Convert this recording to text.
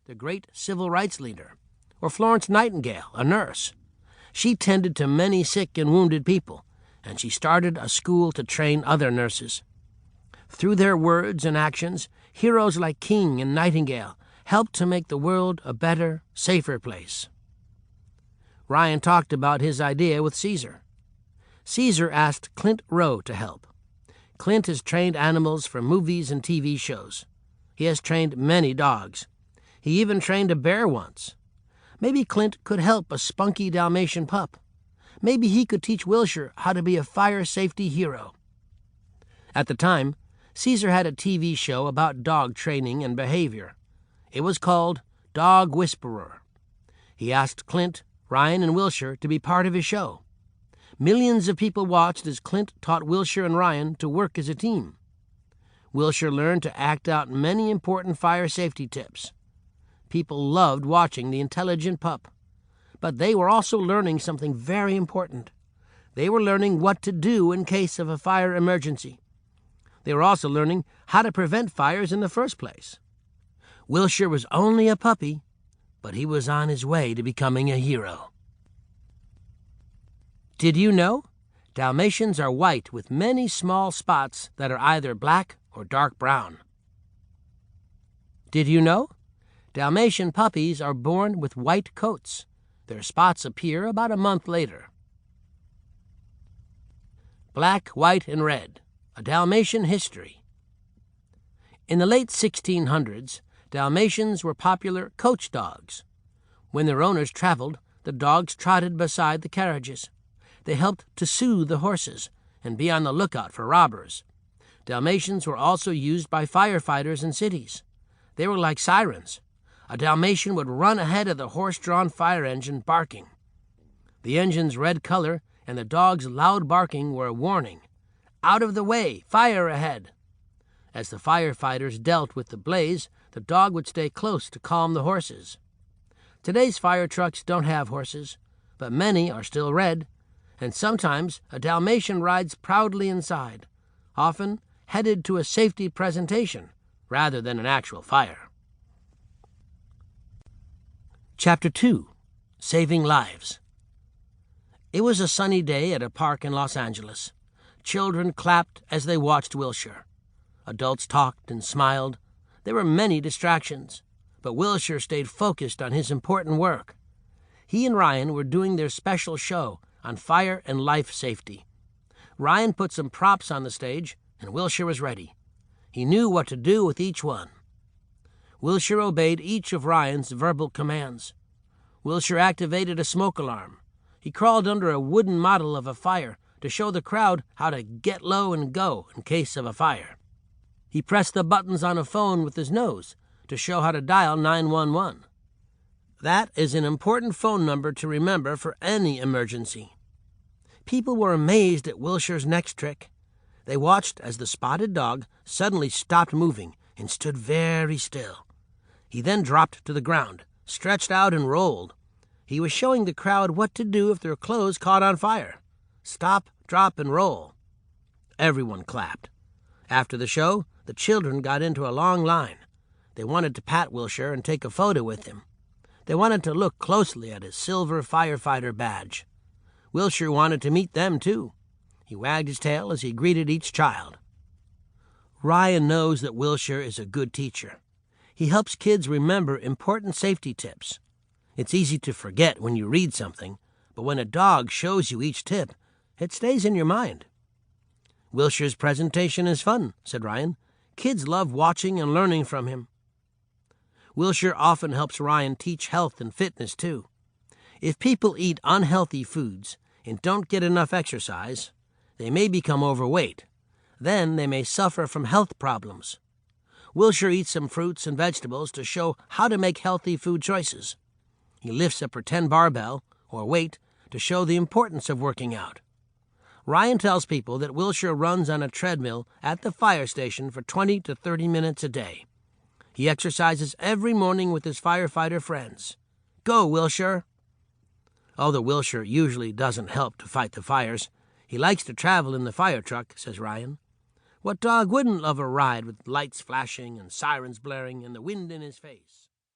the great civil rights leader, or Florence Nightingale, a nurse. She tended to many sick and wounded people, and she started a school to train other nurses. Through their words and actions, heroes like King and Nightingale helped to make the world a better, safer place. Ryan talked about his idea with Caesar. Caesar asked Clint Rowe to help. Clint has trained animals for movies and TV shows. He has trained many dogs. He even trained a bear once. Maybe Clint could help a spunky Dalmatian pup. Maybe he could teach Wilshire how to be a fire safety hero. At the time, Caesar had a TV show about dog training and behavior. It was called Dog Whisperer. He asked Clint, Ryan, and Wilshire to be part of his show. Millions of people watched as Clint taught Wilshire and Ryan to work as a team. Wilshire learned to act out many important fire safety tips. People loved watching the intelligent pup. But they were also learning something very important. They were learning what to do in case of a fire emergency. They were also learning how to prevent fires in the first place. Wilshire was only a puppy, but he was on his way to becoming a hero. Did you know? Dalmatians are white with many small spots that are either black or dark brown. Did you know? Dalmatian puppies are born with white coats. Their spots appear about a month later. Black, White, and Red, a Dalmatian history. In the late 1600s, Dalmatians were popular coach dogs. When their owners traveled, the dogs trotted beside the carriages. They helped to soothe the horses and be on the lookout for robbers. Dalmatians were also used by firefighters in cities. They were like sirens. A Dalmatian would run ahead of the horse-drawn fire engine barking. The engine's red color and the dog's loud barking were a warning. Out of the way! Fire ahead! As the firefighters dealt with the blaze, the dog would stay close to calm the horses. Today's fire trucks don't have horses, but many are still red, and sometimes a Dalmatian rides proudly inside, often headed to a safety presentation rather than an actual fire. Chapter 2. Saving Lives. It was a sunny day at a park in Los Angeles. Children clapped as they watched Wilshire. Adults talked and smiled. There were many distractions, but Wilshire stayed focused on his important work. He and Ryan were doing their special show on fire and life safety. Ryan put some props on the stage, and Wilshire was ready. He knew what to do with each one. Wilshire obeyed each of Ryan's verbal commands. Wilshire activated a smoke alarm. He crawled under a wooden model of a fire to show the crowd how to get low and go in case of a fire. He pressed the buttons on a phone with his nose to show how to dial 911. That is an important phone number to remember for any emergency. People were amazed at Wilshire's next trick. They watched as the spotted dog suddenly stopped moving and stood very still. He then dropped to the ground, stretched out, and rolled. He was showing the crowd what to do if their clothes caught on fire. Stop, drop, and roll. Everyone clapped. After the show, the children got into a long line. They wanted to pat Wilshire and take a photo with him. They wanted to look closely at his silver firefighter badge. Wilshire wanted to meet them, too. He wagged his tail as he greeted each child. Ryan knows that Wilshire is a good teacher. He helps kids remember important safety tips. It's easy to forget when you read something, but when a dog shows you each tip, it stays in your mind. Wilshire's presentation is fun, said Ryan. Kids love watching and learning from him. Wilshire often helps Ryan teach health and fitness, too. If people eat unhealthy foods and don't get enough exercise, they may become overweight. Then they may suffer from health problems. Wilshire eats some fruits and vegetables to show how to make healthy food choices. He lifts a pretend barbell, or weight, to show the importance of working out. Ryan tells people that Wilshire runs on a treadmill at the fire station for 20 to 30 minutes a day. He exercises every morning with his firefighter friends. Go, Wilshire! Although Wilshire usually doesn't help to fight the fires, he likes to travel in the fire truck, says Ryan. What dog wouldn't love a ride with lights flashing and sirens blaring and the wind in his face?